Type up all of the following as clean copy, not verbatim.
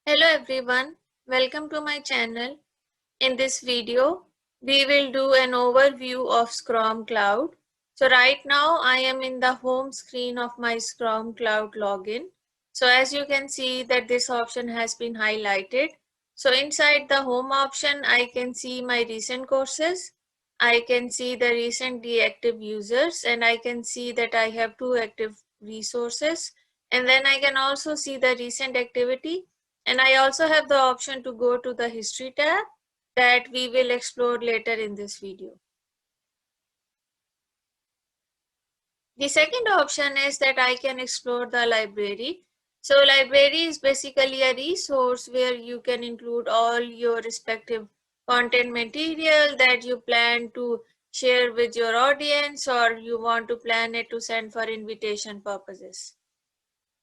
Hello everyone, welcome to my channel. In this video, we will do an overview of Scrum Cloud. So right now I am in the home screen of my Scrum Cloud login. So as you can see that this option has been highlighted. So inside the home option, I can see my recent courses. I can see the recently active users and I can see that I have 2 active resources. And then I can also see the recent activity. And I also have the option to go to the history tab that we will explore later in this video. The second option is that I can explore the library. So library is basically a resource where you can include all your respective content material that you plan to share with your audience or you want to plan it to send for invitation purposes.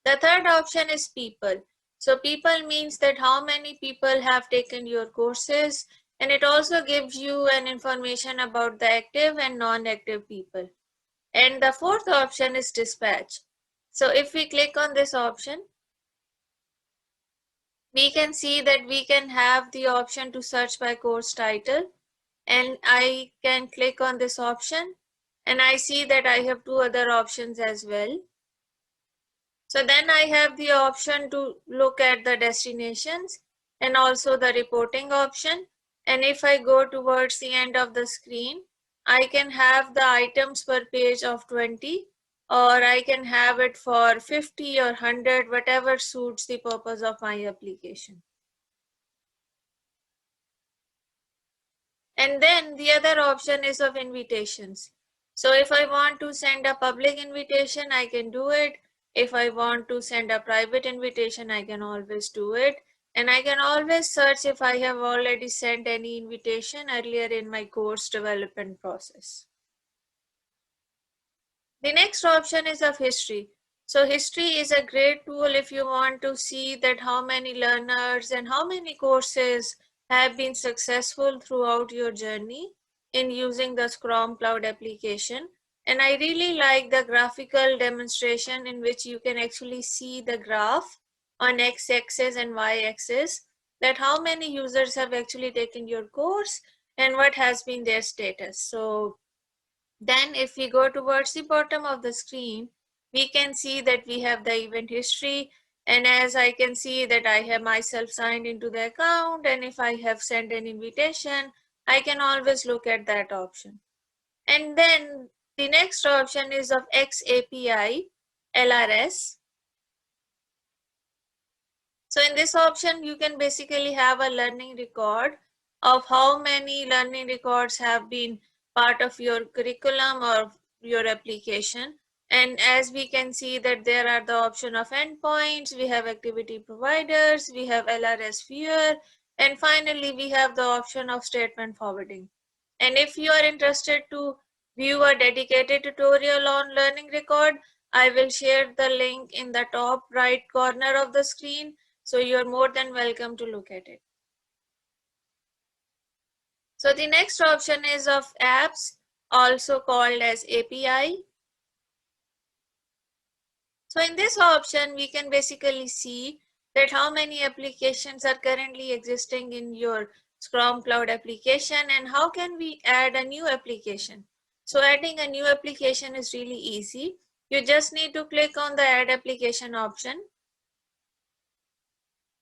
The third option is people. So people means that how many people have taken your courses, and it also gives you an information about the active and non-active people. And the fourth option is dispatch. So if we click on this option, we can see that we can have the option to search by course title, and I can click on this option and I see that I have 2 other options as well. So then I have the option to look at the destinations and also the reporting option. And if I go towards the end of the screen, I can have the items per page of 20, or I can have it for 50 or 100, whatever suits the purpose of my application. And then the other option is of invitations. So if I want to send a public invitation, I can do it. If I want to send a private invitation, I can always do it. And I can always search if I have already sent any invitation earlier in my course development process. The next option is of history. So history is a great tool if you want to see that how many learners and how many courses have been successful throughout your journey in using the Scrum Cloud application. And I really like the graphical demonstration in which you can actually see the graph on x-axis and y-axis, that how many users have actually taken your course and what has been their status. So then if we go towards the bottom of the screen, we can see that we have the event history. And as I can see that I have myself signed into the account, and if I have sent an invitation, I can always look at that option. And then the next option is of XAPI LRS. So in this option, you can basically have a learning record of how many learning records have been part of your curriculum or your application. And as we can see that there are the option of endpoints, we have activity providers, we have LRS viewer, and finally we have the option of statement forwarding. And if you are interested to view a dedicated tutorial on learning record, I will share the link in the top right corner of the screen. So you're more than welcome to look at it. So the next option is of apps, also called as API. So in this option, we can basically see that how many applications are currently existing in your Scrum Cloud application and how can we add a new application. So adding a new application is really easy. You just need to click on the add application option.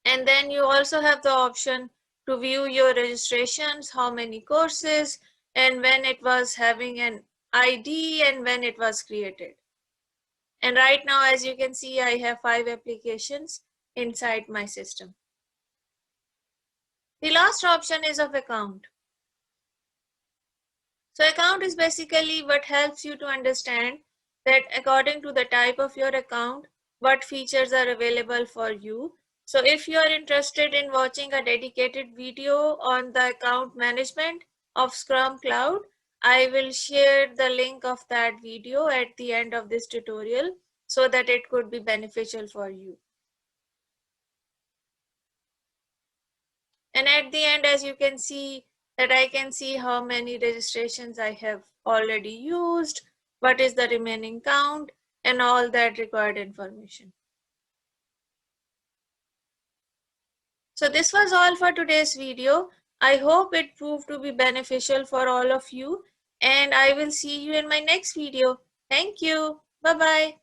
And then you also have the option to view your registrations, how many courses, and when it was having an ID and when it was created. And right now, as you can see, I have 5 applications inside my system. The last option is of account. So account is basically what helps you to understand that according to the type of your account, what features are available for you. So if you are interested in watching a dedicated video on the account management of Scrum Cloud, I will share the link of that video at the end of this tutorial so that it could be beneficial for you. And at the end, as you can see, that I can see how many registrations I have already used, what is the remaining count, and all that required information. So this was all for today's video. I hope it proved to be beneficial for all of you, and I will see you in my next video. Thank you. Bye-bye.